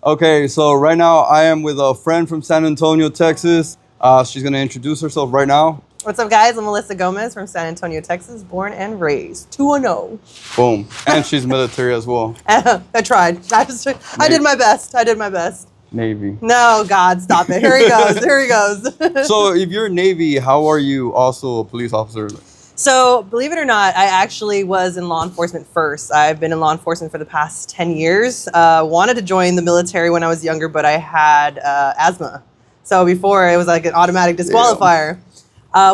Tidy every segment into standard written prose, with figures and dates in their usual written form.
Okay, so right now I am with a friend from San Antonio, Texas. She's going to introduce herself right now. What's up, guys? I'm Alyssa Gomez from San Antonio, Texas, born and raised. 2-0. Boom. And she's military as well. I tried. I did my best. Navy. No, God, stop it. Here he goes. Here he goes. So if you're Navy, how are you also a police officer? So, believe it or not, I actually was in law enforcement first. I've been in law enforcement for the past 10 years. Wanted to join the military when I was younger, but I had asthma. So before, it was like an automatic disqualifier.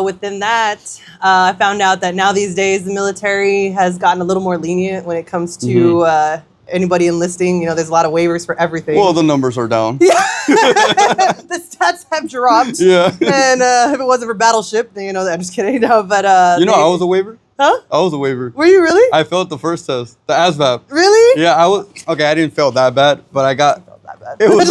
Within that, I found out that now these days, the military has gotten a little more lenient when it comes to anybody enlisting. You know, there's a lot of waivers for everything. Well, the numbers are down. Yeah. The stats have dropped. Yeah. And if it wasn't for Battleship, then, I'm just kidding. No, but I was a waiver. Huh? I was a waiver. Were you really? I failed the first test, the ASVAB. Really? Yeah, I was. Okay, I didn't fail that bad, but I got. That bad. It was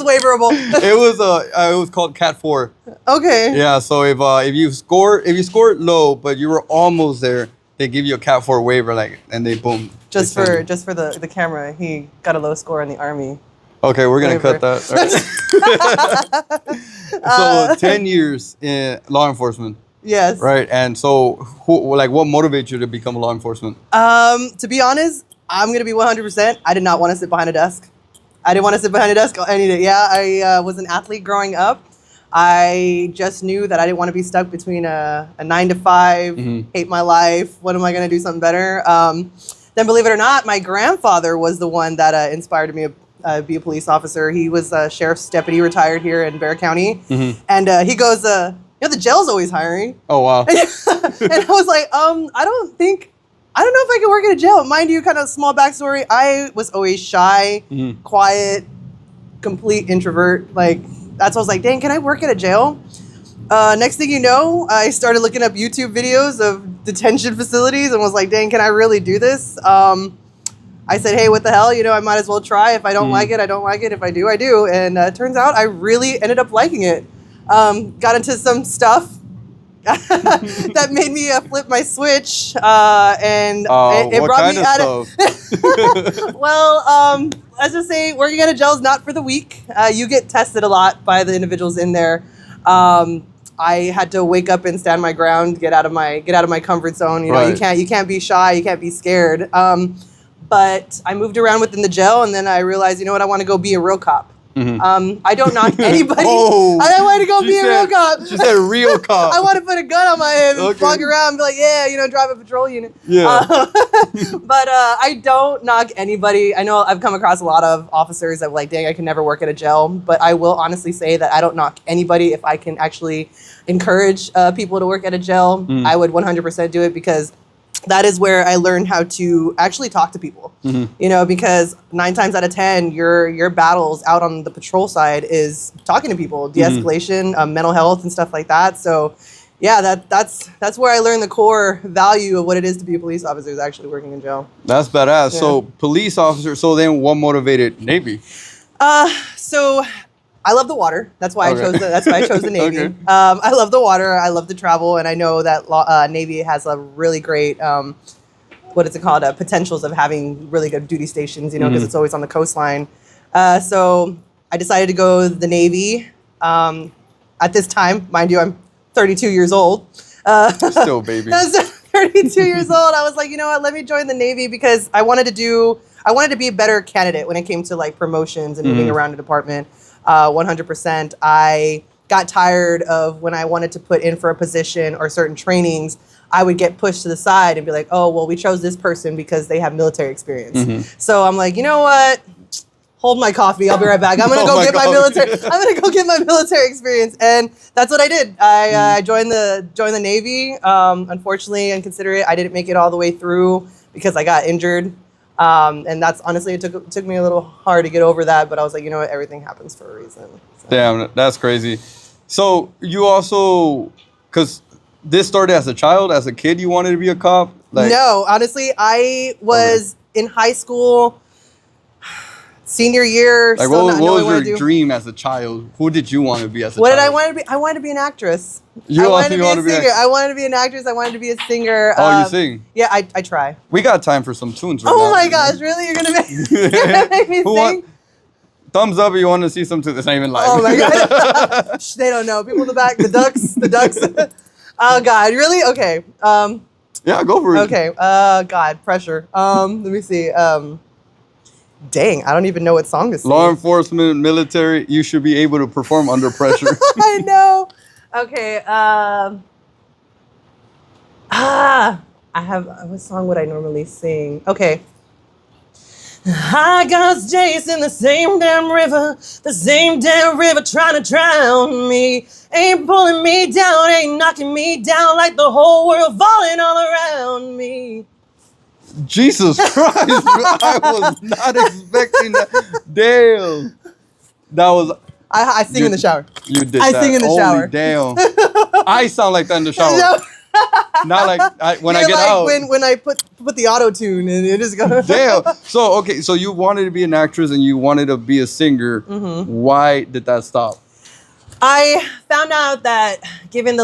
waiverable. it was called Cat 4. Okay. Yeah, so if you scored low but you were almost there, they give you a Cat 4 waiver, and they boom. Just for the camera, he got a low score in the Army. Okay, we're gonna cut that. Right. So 10 years in law enforcement. Yes. Right, and so what motivates you to become a law enforcement? To be honest, I'm gonna be 100%. I did not want to sit behind a desk. I didn't want to sit behind a desk any day. Yeah, I was an athlete growing up. I just knew that I didn't want to be stuck between a 9 to 5, hate my life. When am I going to do something better? Then, believe it or not, my grandfather was the one that inspired me to be a police officer. He was a sheriff's deputy, retired here in Bexar County. And he goes, the jail's always hiring. Oh, wow. And I was like, I don't know if I can work in a jail. Mind you, kind of small backstory. I was always shy, quiet, complete introvert. That's why I was like, dang, can I work at a jail? Next thing you know, I started looking up YouTube videos of detention facilities and was like, dang, can I really do this? I said, hey, what the hell? I might as well try. If I don't like it, I don't like it. If I do, I do. And it turns out I really ended up liking it. Got into some stuff that made me flip my switch, and it brought me out of. Well, let's just say working at a jail is not for the weak. You get tested a lot by the individuals in there. I had to wake up and stand my ground, get out of my comfort zone. You can't be shy, you can't be scared. But I moved around within the jail, and then I realized, I want to go be a real cop. I don't knock anybody. I want to go be a real cop. She said real cop. I want to put a gun on my head and walk around and be like, yeah, drive a patrol unit. Yeah. But I don't knock anybody. I know I've come across a lot of officers that were like, dang, I can never work at a jail. But I will honestly say that I don't knock anybody. If I can actually encourage people to work at a jail, I would 100% do it, because that is where I learned how to actually talk to people, because 9 times out of 10, your battles out on the patrol side is talking to people, de-escalation, mental health and stuff like that. So yeah, that's where I learned the core value of what it is to be a police officer, is actually working in jail. That's badass. Yeah. So police officer, so then what motivated Navy? So I love the water. That's why I chose the Navy. Okay. I love the water. I love to travel, and I know that Navy has a really great potentials of having really good duty stations. Because it's always on the coastline. So I decided to go the Navy. At this time, mind you, I'm 32 years old. Still baby. I was 32 years old. I was like, what? Let me join the Navy, because I wanted to be a better candidate when it came to promotions and moving around the department. 100%. I got tired of when I wanted to put in for a position or certain trainings, I would get pushed to the side and be like, oh, well, we chose this person because they have military experience. So I'm like, you know what? Hold my coffee. I'll be right back. I'm going to go get my military. I'm going to go get my military experience. And that's what I did. I joined the Navy. Unfortunately, inconsiderate, I didn't make it all the way through because I got injured. And that's honestly, it took me a little hard to get over that, but I was like, you know what, everything happens for a reason. So. Damn, that's crazy. So you also, because this started as a kid, you wanted to be a cop? No, honestly, I was in high school, senior year. What was your dream as a child? Who did you want to be as a child? What did I want to be? I wanted to be an actress. I wanted to be a singer. I wanted to be an actress. I wanted to be a singer. Oh, you sing? Yeah, I try. We got time for some tunes right now. Oh my gosh, really? You're gonna make me sing? thumbs up if you want to see some too. It's not even live. Oh my god. Shh, they don't know. People in the back, the ducks. Oh god, really? Okay. Yeah, go for it. Okay. God, pressure. Let me see. Dang, I don't even know what song to sing. Law enforcement, military, you should be able to perform under pressure. I know. Okay. I have, what song would I normally sing? Okay. I got Jace in the same damn river trying to drown me. Ain't pulling me down, ain't knocking me down like the whole world falling all around me. Jesus Christ, I was not expecting that. Damn. That was... I sing in the shower. You did I that. sing in the shower. Damn. I sound like that in the shower. No. Not like when I get like out. When I put the auto tune and it just goes. Damn. So, okay, so you wanted to be an actress and you wanted to be a singer. Mm-hmm. Why did that stop? I found out that given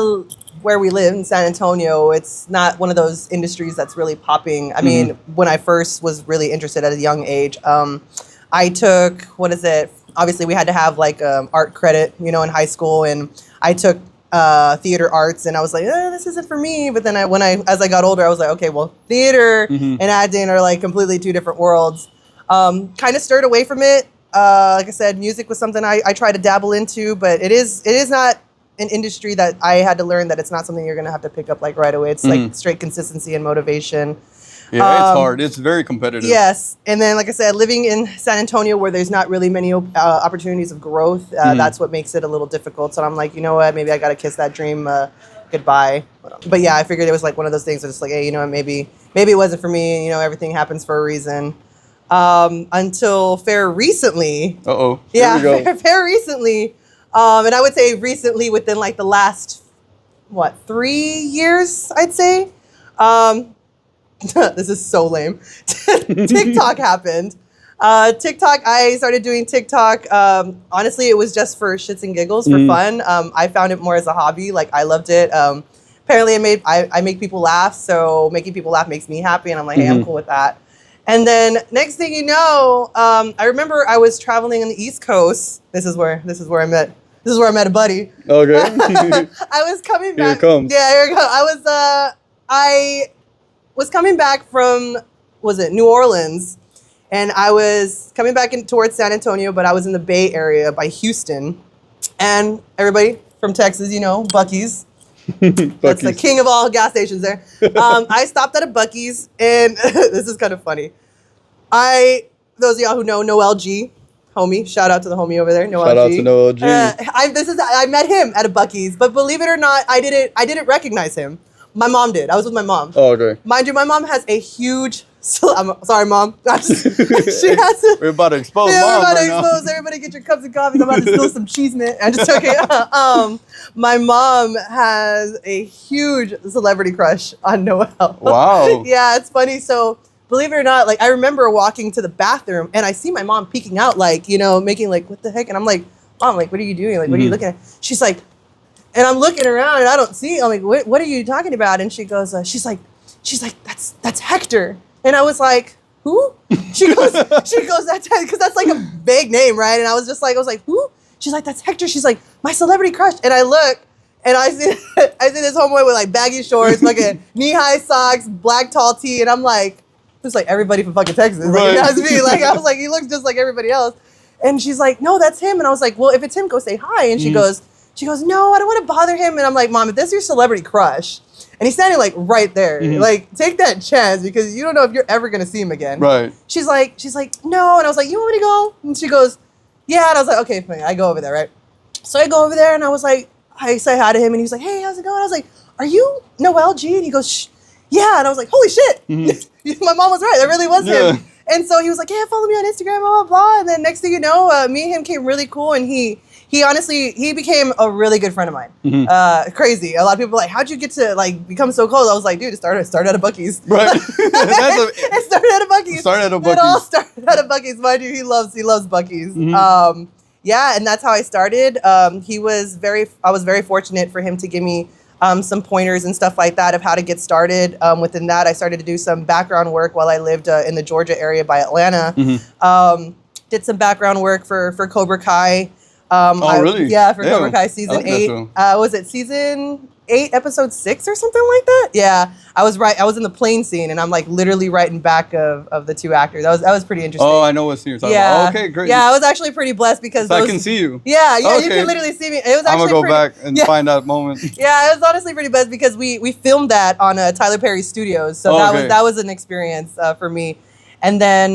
where we live in San Antonio, it's not one of those industries that's really popping. I mean, when I first was really interested at a young age, I took, obviously we had to have like art credit, in high school, and I took theater arts, and I was like, this isn't for me. But then as I got older, I was like, okay, well, theater and acting are like completely two different worlds. Kind of stirred away from it. Like I said, music was something I tried to dabble into, but it is not an industry that I had to learn that it's not something you're going to have to pick up like right away. It's like straight consistency and motivation. Yeah, it's hard. It's very competitive. Yes. And then, like I said, living in San Antonio where there's not really many opportunities of growth, that's what makes it a little difficult. So I'm like, you know what, maybe I got to kiss that dream goodbye. But yeah, I figured it was like one of those things that's like, hey, maybe it wasn't for me. everything happens for a reason. Until fair recently. Uh-oh. Yeah, fair recently. And I would say recently within like the last, 3 years, I'd say. This is so lame. TikTok happened. I started doing TikTok. Honestly, it was just for shits and giggles, for fun. I found it more as a hobby. Like, I loved it. Apparently, I make people laugh, so making people laugh makes me happy, and I'm like, hey, I'm cool with that. And then next thing you know, I remember I was traveling on the East Coast. This is where I met a buddy. Okay. I was coming back. Here it comes. Yeah, here it goes. I was coming back from, New Orleans, and I was coming back towards San Antonio, but I was in the Bay Area by Houston. And everybody from Texas, Buc-ee's. That's the king of all gas stations there. I stopped at a Buc-ee's, and this is kind of funny. Those of y'all who know Noel G, homie, shout out to the homie over there, Noel G. Shout out to Noel G. I met him at a Buc-ee's, but believe it or not, I didn't recognize him. My mom did. I was with my mom. Oh, okay. Mind you, my mom has a huge. I'm sorry, mom. She has. We're about to expose mom. We're about to expose. Everybody, get your cups of coffee. I'm about to spill some cheese, man. I'm just joking. My mom has a huge celebrity crush on Noel. Wow. Yeah, it's funny. So believe it or not, like I remember walking to the bathroom and I see my mom peeking out, like making like what the heck, and I'm like, Mom, like what are you doing? Like what are you looking at? She's like. And I'm looking around and I don't see. I'm like, what are you talking about? And she goes, she's like, that's Hector. And I was like, who? She goes, that's because that's like a vague name, right? And I was like, who? She's like, that's Hector. She's like, my celebrity crush. And I look and I see this homeboy with like baggy shorts, fucking knee-high socks, black tall tee, and I'm like, just like everybody from fucking Texas. Like, that's me. Like I was like, he looks just like everybody else. And she's like, no, that's him. And I was like, well, if it's him, go say hi. And she goes, no, I don't want to bother him. And I'm like, Mom, if this is your celebrity crush, and he's standing like right there, like take that chance because you don't know if you're ever gonna see him again. Right. She's like, no. And I was like, you want me to go? And she goes, yeah. And I was like, okay, fine. I go over there, right? So I go over there and I was like, I say hi to him and he's like, hey, how's it going? I was like, are you Noel G? And he goes, shh. Yeah. And I was like, holy shit. My mom was right. That really was him. And so he was like, yeah, follow me on Instagram, blah, blah, blah. And then next thing you know, me and him came really cool. And he honestly, he became a really good friend of mine. Crazy. A lot of people are like, how'd you get to like become so close? I was like, dude, it started at a Buc-ee's. Right. It started at a Buc-ee's. It all started at a Buc-ee's. Mind you, he loves Buc-ee's. Yeah, and that's how I started. I was very fortunate for him to give me some pointers and stuff like that of how to get started. Within that, I started to do some background work while I lived in the Georgia area by Atlanta. did some background work for Cobra Kai. Really? Yeah, for Damn. Cobra Kai I season like that 8. show. Was it season 8, episode 6 or something like that? Yeah, I was in the plane scene, and I'm like literally right in back of the 2 actors. That was pretty interesting. Oh, I know what scene you're talking Yeah. about. Okay, great. Yeah, I was actually pretty blessed because So I can see you. Yeah, you Okay. can literally see me. It was I'm actually gonna go back and yeah. find that moment. Yeah, it was honestly pretty blessed because we filmed that on Tyler Perry Studios, so that was an experience for me. And then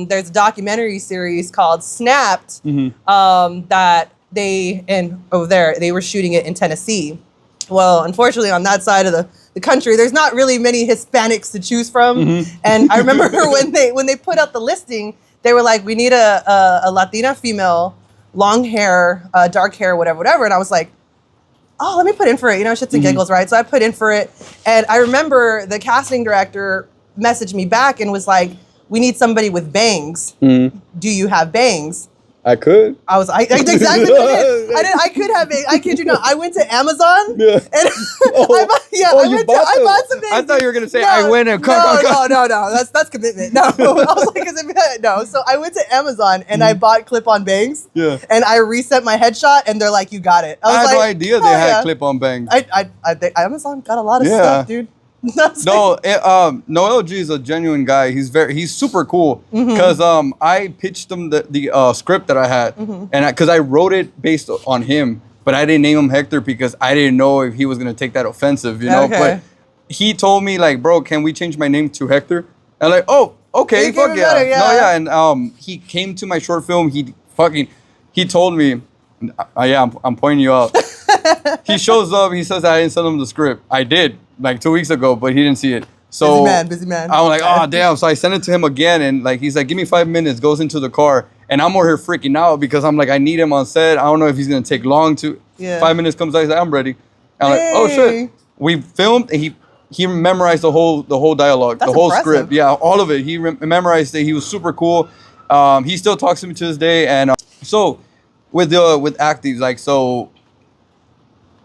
there's a documentary series called Snapped that they were shooting it in Tennessee. Well, unfortunately, on that side of the country, there's not really many Hispanics to choose from. And I remember when they put out the listing, they were like, we need a Latina female, long hair, dark hair, whatever. And I was like, oh, let me put in for it. Shits and giggles, right? So I put in for it. And I remember the casting director messaged me back and was like, we need somebody with bangs. Do you have bangs? I could. I exactly what I did. I could have bangs. I kid you not. I went to Amazon and I bought some bangs. I thought you were gonna say I went and No. That's commitment. No. I was like, no. So I went to Amazon and I bought clip-on bangs. Yeah. And I reset my headshot and they're like, you got it. I had no idea they had clip-on bangs. Amazon got a lot of stuff, dude. Noel G is a genuine guy. He's super cool because I pitched him the script that I had and because I wrote it based on him, but I didn't name him Hector because I didn't know if he was gonna take that offensive, you know. Okay. But he told me like, bro, can we change my name to Hector? And like, oh, okay, fuck yeah. Better, yeah. No, yeah, and he came to my short film. He told me, yeah, I'm pointing you out. He shows up. He says I didn't send him the script. I did like 2 weeks ago, but he didn't see it. So busy man. I'm like, oh damn. So I sent it to him again, and like he's like, give me 5 minutes. Goes into the car, and I'm over here freaking out because I'm like, I need him on set. I don't know if he's gonna take long to. 5 minutes comes out. He's like, I'm ready. I'm like, oh shit. We filmed, and he memorized the whole dialogue, That's the whole impressive. script. Yeah, all of it. He memorized it. He was super cool. He still talks to me to this day, and so with acting, like so.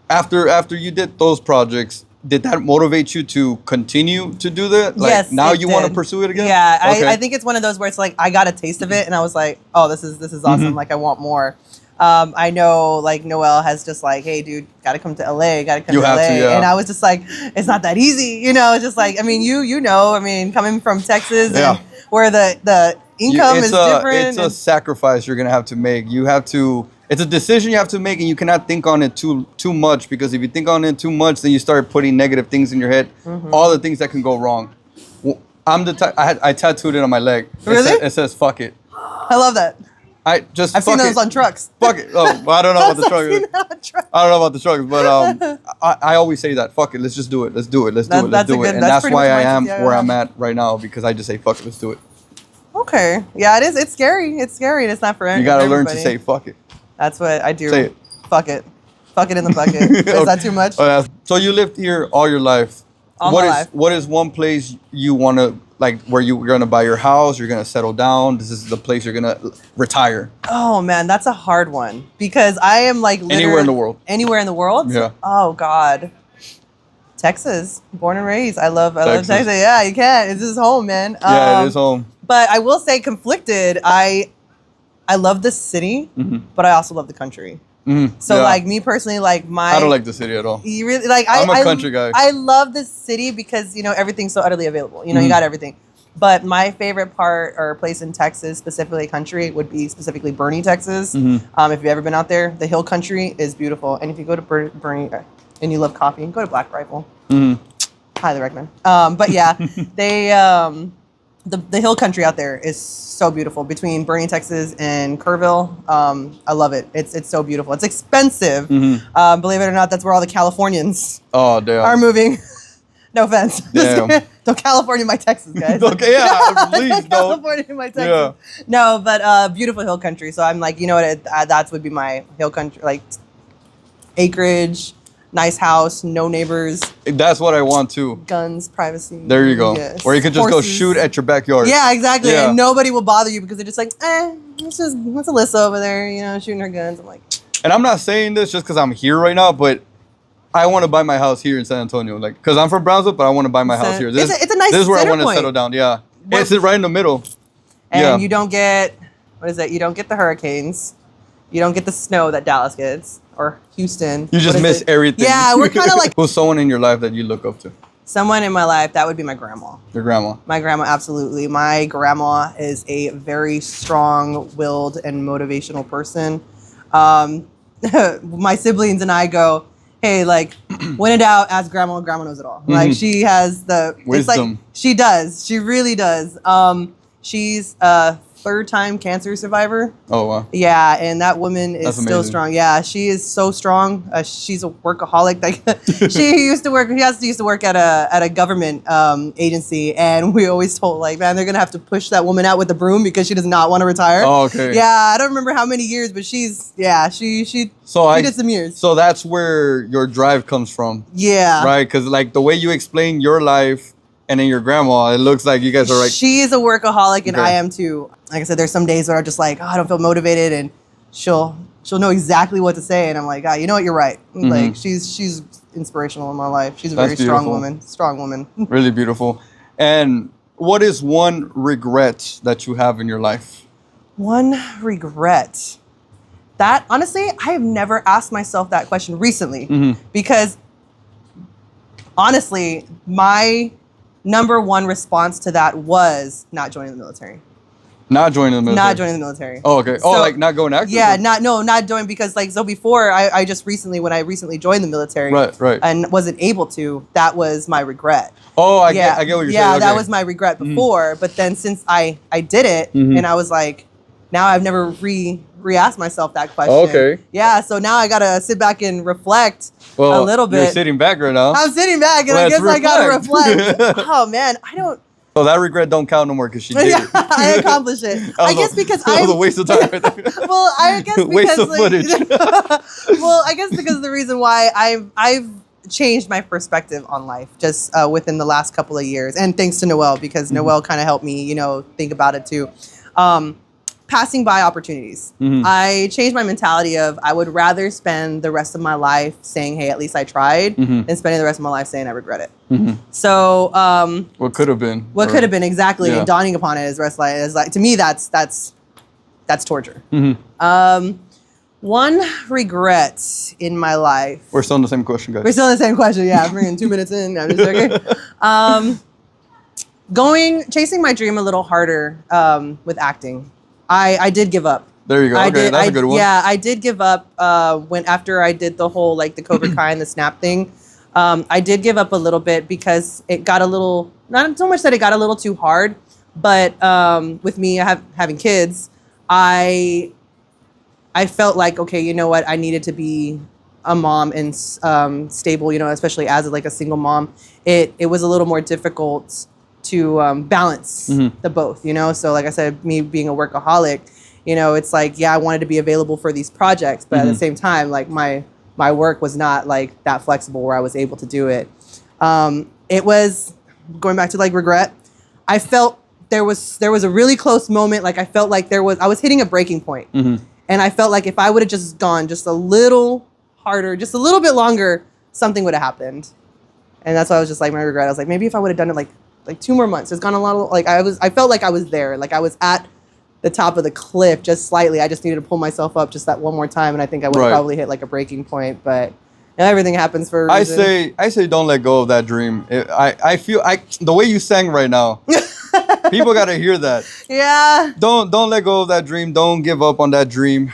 After you did those projects, did that motivate you to continue to do that? Like, yes. Now you want to pursue it again? Yeah, Okay. I think it's one of those where it's like I got a taste of it, and I was like, oh, this is awesome. Like I want more. I know like Noel has just like, hey, dude, got to come to LA. Got to come to LA. And I was just like, it's not that easy, It's just like, I mean, you know, coming from Texas, and where the income is different. It's a sacrifice you're gonna have to make. You have to. It's a decision you have to make, and you cannot think on it too much, because if you think on it too much, then you start putting negative things in your head, all the things that can go wrong. I'm the type. I tattooed it on my leg. Really? It says "fuck it." I love that. I've seen those on trucks. Fuck it. Oh, well, I don't know about the trucks. I don't know about the trucks, but I always say that. Fuck it. Let's just do it. Let's do it. Let's do it. Let's do it. And that's why I am where I'm at right now, because I just say fuck it. Let's do it. Okay. Yeah, it is. It's scary. It's scary, and it's not for everybody. You gotta learn to say fuck it. That's what I do. Say it. Fuck it. Fuck it in the bucket. Is that too much? So you lived here all your life. What is one place you want to, like, where you're going to buy your house, you're going to settle down, this is the place you're going to retire? Oh, man, that's a hard one. Because I am, like, anywhere in the world. Anywhere in the world? Yeah. Oh, God. Texas. Born and raised. I love Texas. Yeah, you can. This is home, man. Yeah, it is home. But I will say, conflicted, I love the city, but I also love the country. So like me personally, like I don't like the city at all. You really like? I'm a country guy. I love the city because everyth's so utterly available. You got everything. But my favorite part or place in Texas, specifically country, would be specifically Bernie, Texas. If you've ever been out there, the hill country is beautiful. And if you go to Bernie and you love coffee, go to Black Rifle. Highly recommend. But yeah, they. The hill country out there is so beautiful between Bernie, Texas and Kerrville. I love it. It's so beautiful. It's expensive. Believe it or not, that's where all the Californians are moving. No offense. Don't California my Texas, guys. Okay, yeah, please don't. California my Texas. Yeah. No, but beautiful hill country. So I'm like, that would be my hill country, like acreage. Nice house, no neighbors. That's what I want too. Guns, privacy. There you go. Yes. Or you could just go shoot at your backyard. Yeah, exactly. Yeah. And nobody will bother you because they're just like, it's Alyssa over there, shooting her guns. I'm like. And I'm not saying this just because I'm here right now, but I want to buy my house here in San Antonio. Like, because I'm from Brownsville, but I want to buy my house here. It's a nice. This is where I want to settle down. Yeah. It's right in the middle. And you don't get what is it? You don't get the hurricanes. You don't get the snow that Dallas gets or Houston. You just miss everything. Yeah, we're kind of like... Who's someone in your life that you look up to? Someone in my life, that would be my grandma. Your grandma? My grandma, absolutely. My grandma is a very strong-willed and motivational person. My siblings and I go, hey, like, when in doubt, ask grandma. Grandma knows it all. Mm-hmm. Like, she has the... wisdom. It's like, she does. She really does. She's a third-time cancer survivor. Oh, wow. Yeah, and that woman is still strong. Yeah, she is so strong. She's a workaholic. Like, she used to work at a government agency, and we always told, like, man, they're gonna have to push that woman out with the broom because she does not want to retire. Oh, okay. Yeah, I don't remember how many years, but she did some years. So that's where your drive comes from. Yeah. Right, because like the way you explain your life and then your grandma, it looks like you guys are like... She is a workaholic, and I am too. Like I said, there's some days where I'm just like, oh, I don't feel motivated, and she'll know exactly what to say, and I'm like, you know what, you're right. Mm-hmm. Like, she's inspirational in my life. She's a very strong woman. Really beautiful. And what is one regret that you have in your life? One regret. That, honestly, I have never asked myself that question recently, because honestly, my number one response to that was not joining the military. Not joining the military? Not joining the military. Oh, okay. So, like not going active? Yeah, not joining, because like, so before, I just recently, when I recently joined the military. Right. And wasn't able to, that was my regret. Oh, I get what you're saying. Yeah, that was my regret before, but then since I did it, and I was like, now I've never re-asked myself that question. Okay. Yeah, so now I gotta sit back and reflect a little bit. You're sitting back right now. I'm sitting back, and I guess I gotta reflect. Oh man, I don't... So that regret don't count no more because she did it. I accomplished it. I guess because that was a waste of time right there. Well, I guess because... waste of footage. Well, I guess because the reason why I've changed my perspective on life just within the last couple of years, and thanks to Noelle, because Noelle kind of helped me, think about it too. Passing by opportunities. I changed my mentality of I would rather spend the rest of my life saying, hey, at least I tried, than spending the rest of my life saying I regret it. So what could have been. What could have been, exactly. And dawning upon it is like to me that's torture. One regret in my life. We're still in the same question, guys. We're still in the same question, yeah. I'm bringing 2 minutes in. I'm just joking. Chasing my dream a little harder with acting. I did give up. There you go. That's a good one. Yeah, I did give up after I did the whole like the Cobra Kai and the snap thing. I did give up a little bit because it got a little, not so much that it got a little too hard, but with me having kids, I felt like, okay, you know what, I needed to be a mom and stable, especially as like a single mom. It was a little more difficult to balance the both, So like I said, me being a workaholic, it's like, yeah, I wanted to be available for these projects, but at the same time, like my work was not like that flexible where I was able to do it. It was going back to like regret. I felt there was a really close moment. Like I felt like I was hitting a breaking point. And I felt like if I would have just gone just a little harder, just a little bit longer, something would have happened. And that's why I was just like, my regret. I was like, maybe if I would have done it like 2 more months. It's gone a lot of, like, I felt like I was there. Like I was at the top of the cliff just slightly. I just needed to pull myself up just that one more time. And I think I would have probably hit like a breaking point, but everything happens for a reason. I say don't let go of that dream. I feel the way you sang right now, people got to hear that. Yeah. Don't let go of that dream. Don't give up on that dream.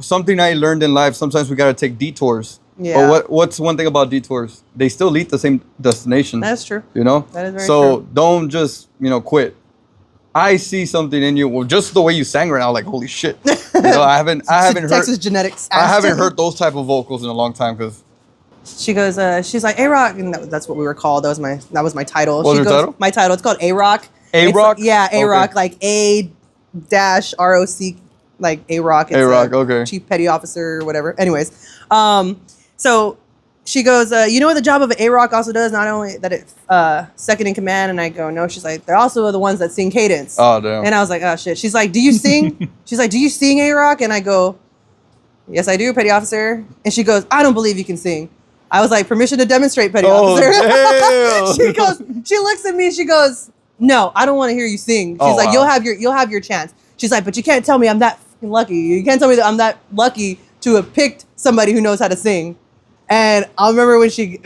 Something I learned in life, sometimes we got to take detours. Yeah. But what's one thing about detours? They still lead to the same destination. That's true. That is very true. So don't just, quit. I see something in you. Well, just the way you sang right now, like holy shit. I haven't heard Texas genetics. I haven't heard those type of vocals in a long time because she goes, she's like A-Rock, and that's what we were called. That was my title. What was your title? My title. It's called A-Rock. A-Rock? Yeah, A-Rock, like A-ROC, like A-Rock. A-Rock, okay. Chief Petty Officer or whatever. Anyways, so she goes, you know what the job of an A-Rock also does? Not only that it's second in command, and I go, no. She's like, they're also the ones that sing cadence. Oh, damn. And I was like, oh, shit. She's like, do you sing? She's like, do you sing A-Rock? And I go, yes, I do, Petty Officer. And she goes, I don't believe you can sing. I was like, permission to demonstrate, Petty Officer. She looks at me, she goes, no, I don't want to hear you sing. She's like, you'll have your chance. she's like, but you can't tell me I'm that fucking lucky. You can't tell me that I'm that lucky to have picked somebody who knows how to sing. And I remember when she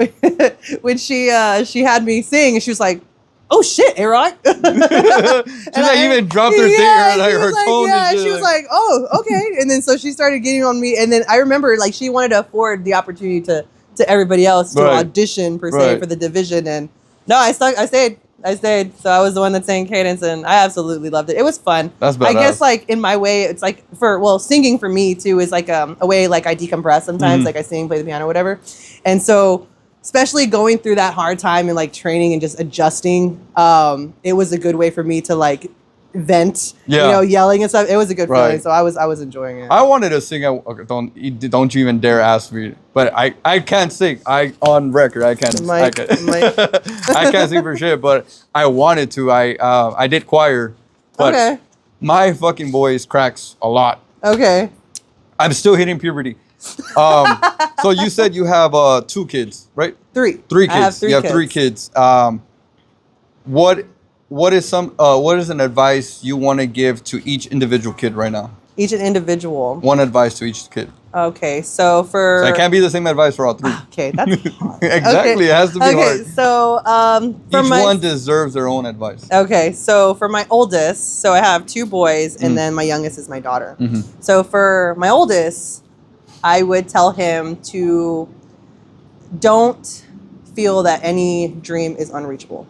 had me sing, and she was like, "Oh shit, A-Rock." She like even dropped her thing, her tone. Yeah, she was like, "Oh, okay." And then so she started getting on me, and then I remember like she wanted to afford the opportunity to everybody else to audition per se for the division, and no, I stayed. So I was the one that sang cadence, and I absolutely loved it. It was fun. That's badass. I guess like in my way, it's like singing for me too is like a way like I decompress sometimes. Like I sing, play the piano, whatever. And so especially going through that hard time and like training and just adjusting, it was a good way for me to like vent, yelling and stuff. It was a good feeling. So I was enjoying it. I wanted to sing. Okay, don't you even dare ask me. But I can't sing. On record I can't. I can't sing for shit. But I wanted to. I did choir. But my fucking voice cracks a lot. Okay. I'm still hitting puberty. So you said you have 2 kids, right? 3 kids. I have 3 you have 3 kids. What is an advice you want to give to each individual kid right now? Each individual. One advice to each kid. Okay, so it can't be the same advice for all 3. Okay, that's hard. Exactly, it has to be hard. Okay, so each one deserves their own advice. Okay, so for my oldest, so I have 2 boys, and then my youngest is my daughter. So for my oldest, I would tell him to don't feel that any dream is unreachable.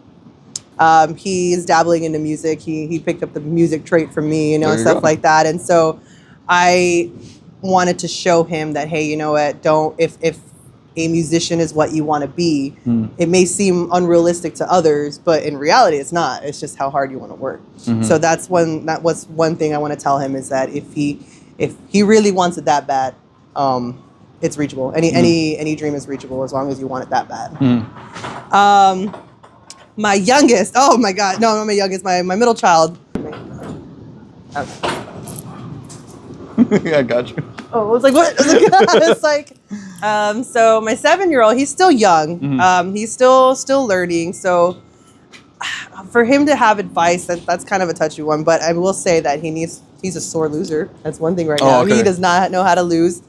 He's dabbling into music. He picked up the music trait from me, and stuff like that. And so I wanted to show him that, hey, you know what? If a musician is what you want to be, it may seem unrealistic to others, but in reality, it's not. It's just how hard you want to work. So that was one thing I want to tell him, is that if he really wants it that bad, it's reachable. Any dream is reachable as long as you want it that bad. My youngest, oh my God, no, not my youngest, my middle child. I got you. Oh, I was like, what? It's like, so my 7-year-old, he's still young. He's still learning. So for him to have advice, that's kind of a touchy one. But I will say that he's a sore loser. That's one thing right now. Okay. He does not know how to lose.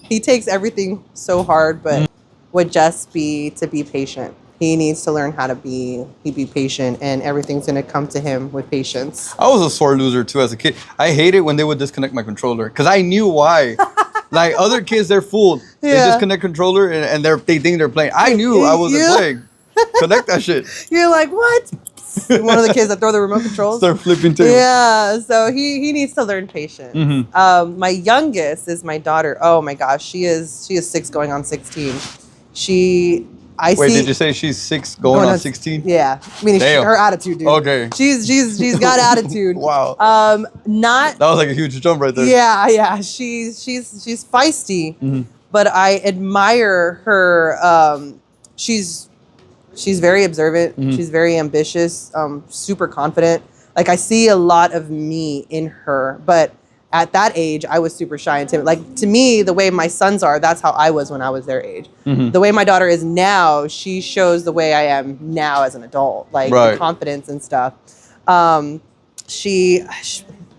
He takes everything so hard, but would just be to be patient. He needs to learn how to be patient, and everything's going to come to him with patience. I was a sore loser too as a kid. I hated when they would disconnect my controller because I knew why. Like other kids, they're fooled. They disconnect controller and they think they're playing. I knew I wasn't playing. Connect that shit. You're like, what? One of the kids that throw the remote controls. Start flipping tables. Yeah, so he needs to learn patience. My youngest is my daughter. Oh my gosh, she is 6 going on 16. Did you say she's 6 going on 16? Yeah. I mean, her attitude, dude. Okay. She's got attitude. Wow. That was like a huge jump right there. Yeah. She's feisty, but I admire her. She's very observant. She's very ambitious, super confident. Like I see a lot of me in her, but at that age, I was super shy and timid. Like, to me, the way my sons are, that's how I was when I was their age. The way my daughter is now, she shows the way I am now as an adult, like the confidence and stuff.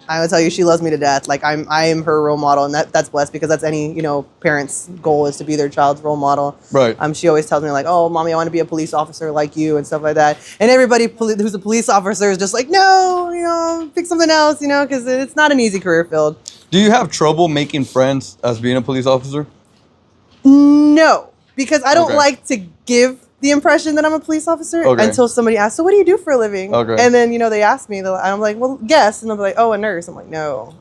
I will tell you, she loves me to death. Like I am her role model, and that's blessed, because that's any parent's goal, is to be their child's role model. Right. She always tells me like, "Oh, mommy, I want to be a police officer like you," and stuff like that. And everybody who's a police officer is just like, "No, pick something else," because it's not an easy career field. Do you have trouble making friends as being a police officer? No, because I don't like to give the impression that I'm a police officer until somebody asks, "So what do you do for a living?" And then, they ask me, I'm like, "Well, guess." And they'll be like, "Oh, a nurse." I'm like, "No."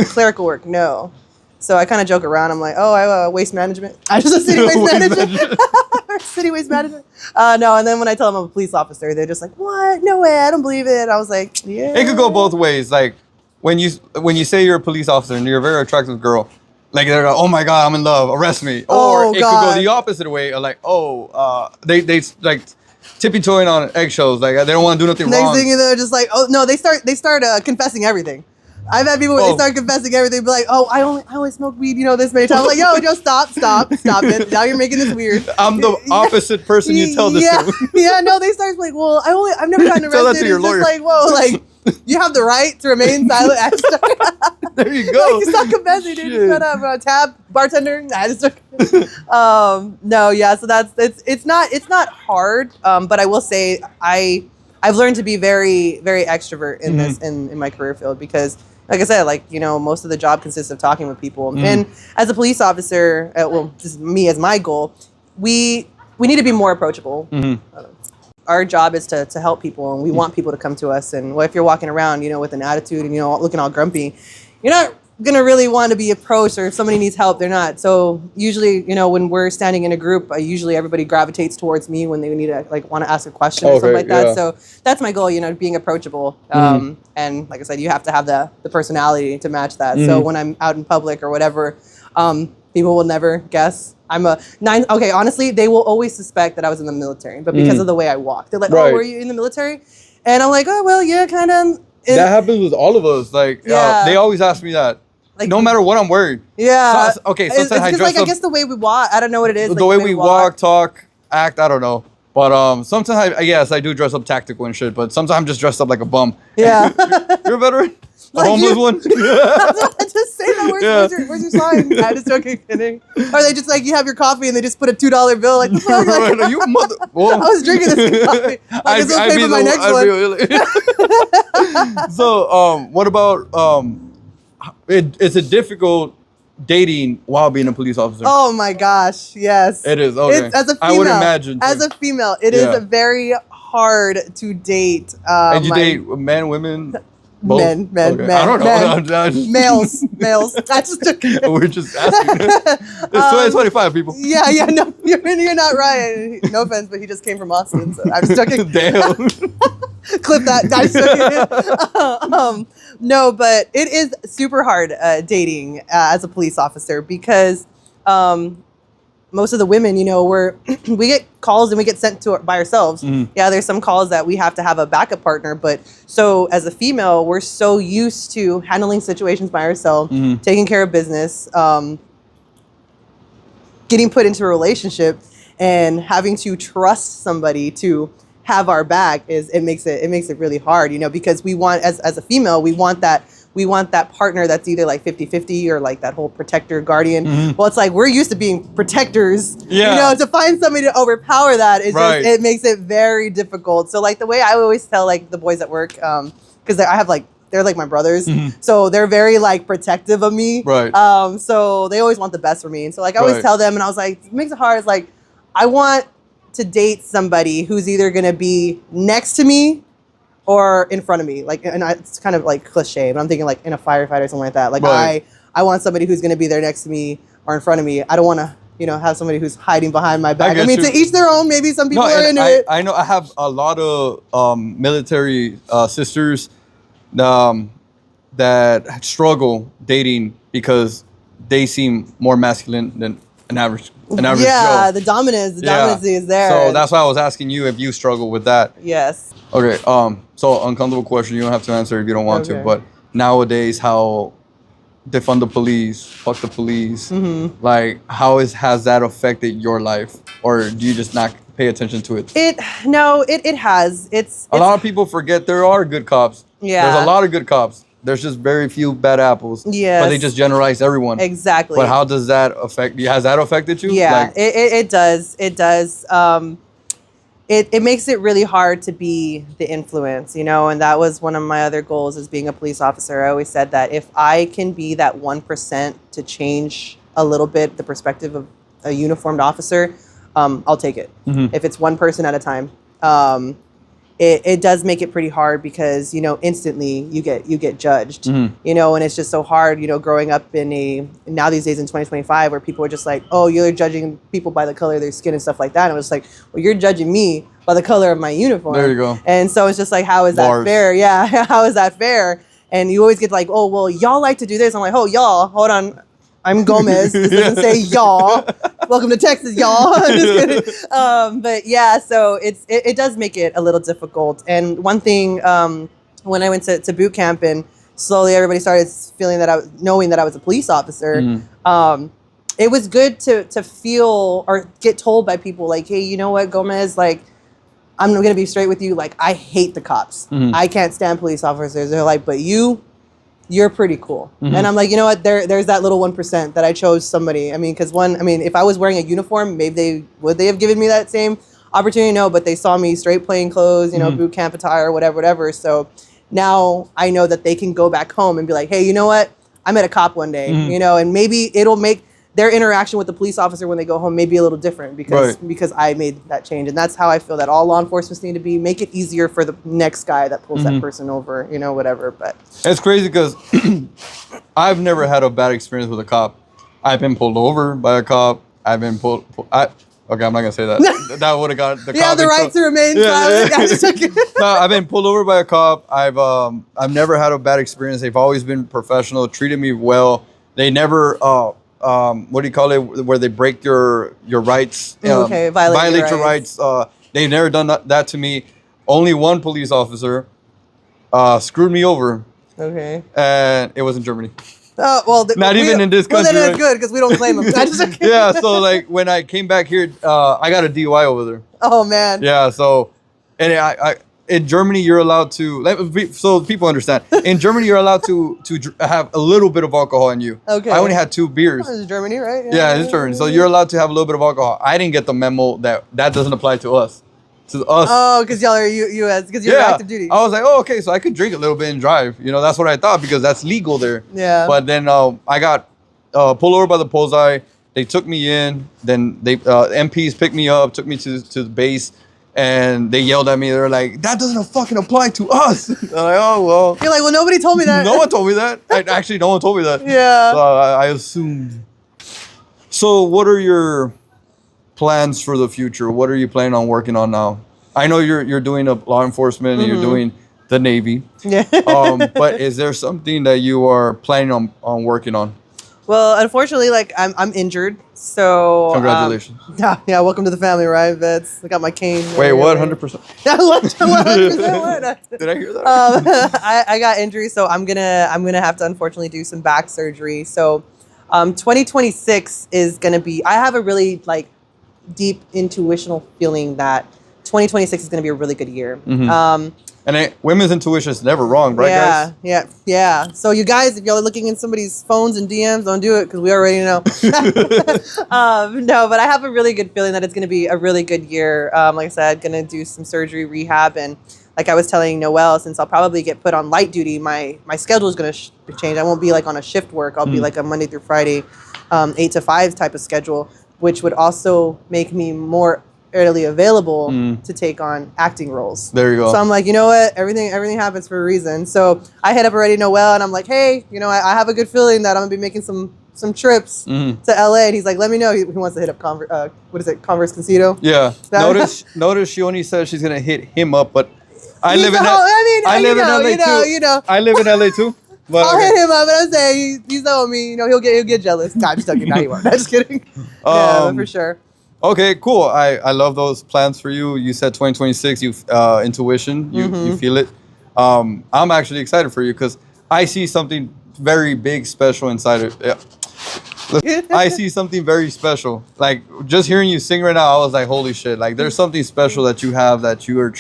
Clerical work? No. So I kind of joke around. I'm like, "Oh, I waste management." I just city waste management. City waste management. No. And then when I tell them I'm a police officer, they're just like, "What? No way. I don't believe it." I was like, "Yeah." It could go both ways. Like when you say you're a police officer and you're a very attractive girl, like they're like, "Oh my God, I'm in love, arrest me." Or it could go the opposite way, like, they like tippy-toeing on eggshells, like they don't want to do nothing wrong. Next thing they're just like, "Oh no," they start confessing everything. I've had people where they start confessing everything, be like, "Oh, I only smoke weed, this many times." I'm like, "Yo, stop it! Now you're making this weird." I'm the opposite person you tell this to. Yeah, no, they start like, "Well, I've never gotten arrested." Tell that to your lawyer. Just like, whoa, like. You have the right to remain silent. I just There you go. Like, Alyssa Gomez, dude. Just shut up. Tab bartender. Nah, just no, yeah. So it's not hard. But I will say I've learned to be very, very extrovert in this in my career field because, like I said, like, you know, most of the job consists of talking with people. And as a police officer, well, just me as my goal, we need to be more approachable. Our job is to help people, and we want people to come to us. And well, if you're walking around, you know, with an attitude and, you know, looking all grumpy, you're not going to really want to be approached, or if somebody needs help, they're not. So usually, you know, when we're standing in a group, usually everybody gravitates towards me when they need to, like, want to ask a question or something like that. So that's my goal, you know, being approachable. And like I said, you have to have the personality to match that. So when I'm out in public or whatever, people will never guess. Okay, honestly, they will always suspect that I was in the military, but because of the way I walk, they're like, oh, were you in the military? And I'm like, oh, well, yeah, kind of. That happens with all of us. Like, they always ask me that. Like, no matter what I'm wearing. Yeah. So, okay, sometimes I dress like, up. I guess the way we walk, I don't know what it is. The way we walk, talk, act, I don't know. But sometimes, I do dress up tactical and shit, but sometimes I'm just dressed up like a bum. Yeah. You're a veteran? A homeless one? I just say that. Where's your sign? I just kidding. Or they just, like, you have your coffee and they just put a $2 bill. Like, the fuck? Like, you mother. I was drinking this coffee. Like, this will pay for my next one. So, what about, is it difficult dating while being a police officer? Oh my gosh, yes. It is, okay. As a female, I would imagine. As a female, it is very hard to date. And you date men, women? Both? Men. I don't know. Males. I just took it. We're just asking. It's 2025, people. Yeah, no, you're not right. No offense, but he just came from Austin, so I'm just joking. Damn. Clip that. No, but it is super hard dating as a police officer because most of the women, you know, we get calls and we get sent to by ourselves. Yeah, there's some calls that we have to have a backup partner, but so as a female, we're so used to handling situations by ourselves, taking care of business, getting put into a relationship, and having to trust somebody to have our back it makes it really hard, you know, because we want as a female, we want that partner that's either like 50-50 or like that whole protector guardian. Well, it's like we're used to being protectors. You know, to find somebody to overpower that is just, it makes it very difficult. So like the way I always tell like the boys at work, because I have like they're like my brothers, so they're very like protective of me. So they always want the best for me, and so like I always tell them, and I was like, it makes it hard. It's like I want to date somebody who's either gonna be next to me or in front of me, like, and it's kind of like cliche, but I'm thinking like in a firefight or something like that. Like I want somebody who's going to be there next to me or in front of me. I don't want to, you know, have somebody who's hiding behind my back. I mean, to each their own. Maybe some people are into it. I know I have a lot of military sisters that struggle dating because they seem more masculine than an average yeah, Joe. the dominance is there. So that's why I was asking you if you struggle with that. Yes. Okay. So uncomfortable question. You don't have to answer if you don't want to. But nowadays, how defund the police, fuck the police, like how has that affected your life, or do you just not pay attention to it? It has. It's a lot of people forget there are good cops. Yeah. There's a lot of good cops. There's just very few bad apples. Yes. But they just generalize everyone. Exactly. But how does that affect you? Has that affected you? Yeah, like, it does. It does. It makes it really hard to be the influence, you know, and that was one of my other goals as being a police officer. I always said that if I can be that 1% to change a little bit the perspective of a uniformed officer, I'll take it. If it's one person at a time. It does make it pretty hard because, you know, instantly you get judged, you know, and it's just so hard, you know, growing up now these days in 2025 where people are just like, oh, you're judging people by the color of their skin and stuff like that. And it was like, well, you're judging me by the color of my uniform. There you go. And so it's just like, how is that fair? Yeah, how is that fair? And you always get like, oh, well, y'all like to do this. I'm like, oh, y'all, hold on. I'm Gomez. This doesn't say y'all. Welcome to Texas, y'all. I'm just kidding. But yeah, so it does make it a little difficult. And one thing, when I went to boot camp and slowly everybody started feeling knowing that I was a police officer, it was good to feel or get told by people like, hey, you know what, Gomez, like, I'm gonna be straight with you. Like, I hate the cops. I can't stand police officers. They're like, but you're pretty cool. And I'm like, you know what? There's that little 1% that I chose somebody. I mean, because if I was wearing a uniform, maybe would they have given me that same opportunity? No, but they saw me straight plain clothes, boot camp attire, whatever. So now I know that they can go back home and be like, hey, you know what? I met a cop one day, and maybe it'll make their interaction with the police officer when they go home maybe a little different because I made that change. And that's how I feel that all law enforcement need to be. Make it easier for the next guy that pulls that person over, whatever. But it's crazy because I've never had a bad experience with a cop. I've been pulled over by a cop. I've been pulled. Okay, I'm not gonna say that. That would have got the. You have the right to remain silent. No, I've been pulled over by a cop. I've never had a bad experience. They've always been professional, treated me well. They never what do you call it? Where they break your rights. Violate your rights. They've never done that to me. Only one police officer screwed me over. Okay. And it was in Germany. Oh, well, not even in this country. Well, then that's good because we don't claim them. Yeah, so like when I came back here, I got a DUI over there. Oh man. Yeah, so and I in Germany you're allowed to, so people understand. In Germany you're allowed to have a little bit of alcohol in you. Okay. I only had 2 beers. Oh, this is Germany, right? Yeah, it's Germany. So you're allowed to have a little bit of alcohol. I didn't get the memo that doesn't apply to us. To us. Oh, because y'all are U.S. because you're active duty. I was like, oh, okay, so I could drink a little bit and drive. That's what I thought because that's legal there. Yeah. But then I got pulled over by the Posei. They took me in. Then they MPs picked me up, took me to the base, and they yelled at me. They were like, that doesn't fucking apply to us. I'm like, oh well. You're like, well, nobody told me that. No one told me that. Actually, no one told me that. Yeah. So I assumed. So what are your plans for the future? What are you planning on working on now? I know you're doing law enforcement and you're doing the Navy. Yeah. But is there something that you are planning on working on? Well, unfortunately, like I'm injured, so congratulations. Yeah, welcome to the family, right? Vets. I got my cane. Wait, what? 100%. Yeah, 100%. Did I hear that? I got injury, so I'm gonna have to unfortunately do some back surgery. So, 2026 is gonna be. I have a really deep intuitional feeling that 2026 is going to be a really good year. And women's intuition is never wrong, right, guys? Yeah. So you guys, if y'all are looking in somebody's phones and DMs, don't do it because we already know. No, but I have a really good feeling that it's going to be a really good year. Like I said, going to do some surgery, rehab, and like I was telling Noelle, since I'll probably get put on light duty, my schedule is going to change. I won't be on a shift work. I'll be like a Monday through Friday, 8 to 5 type of schedule, which would also make me more readily available to take on acting roles. There you go. So I'm like, you know what? Everything happens for a reason. So I hit up already Noelle and I'm like, hey, I have a good feeling that I'm gonna be making some trips to LA. And he's like, let me know. He wants to hit up Converse Conceito. Yeah. Notice she only said she's gonna hit him up, but I live in LA too. I live in LA too. But I'll hit him up and I'm saying he's the homie. He'll get jealous. Nah, I'm just joking. Nah, he won't. I'm just kidding. Yeah, for sure. Okay, cool. I love those plans for you. You said 2026. You intuition. You feel it. I'm actually excited for you because I see something very big, special inside of it. Yeah. I see something very special. Like just hearing you sing right now, I was like, holy shit! Like there's something special that you have that you're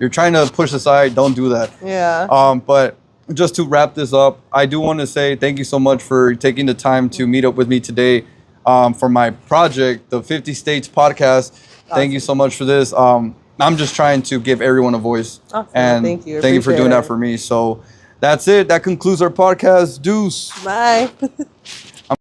trying to push aside. Don't do that. Yeah. But just to wrap this up, I do want to say thank you so much for taking the time to meet up with me today. For my project, the 50 States podcast. Thank you so much for this. I'm just trying to give everyone a voice. Awesome. And thank you for doing that for me. So that's it. That concludes our podcast. Deuce. Bye.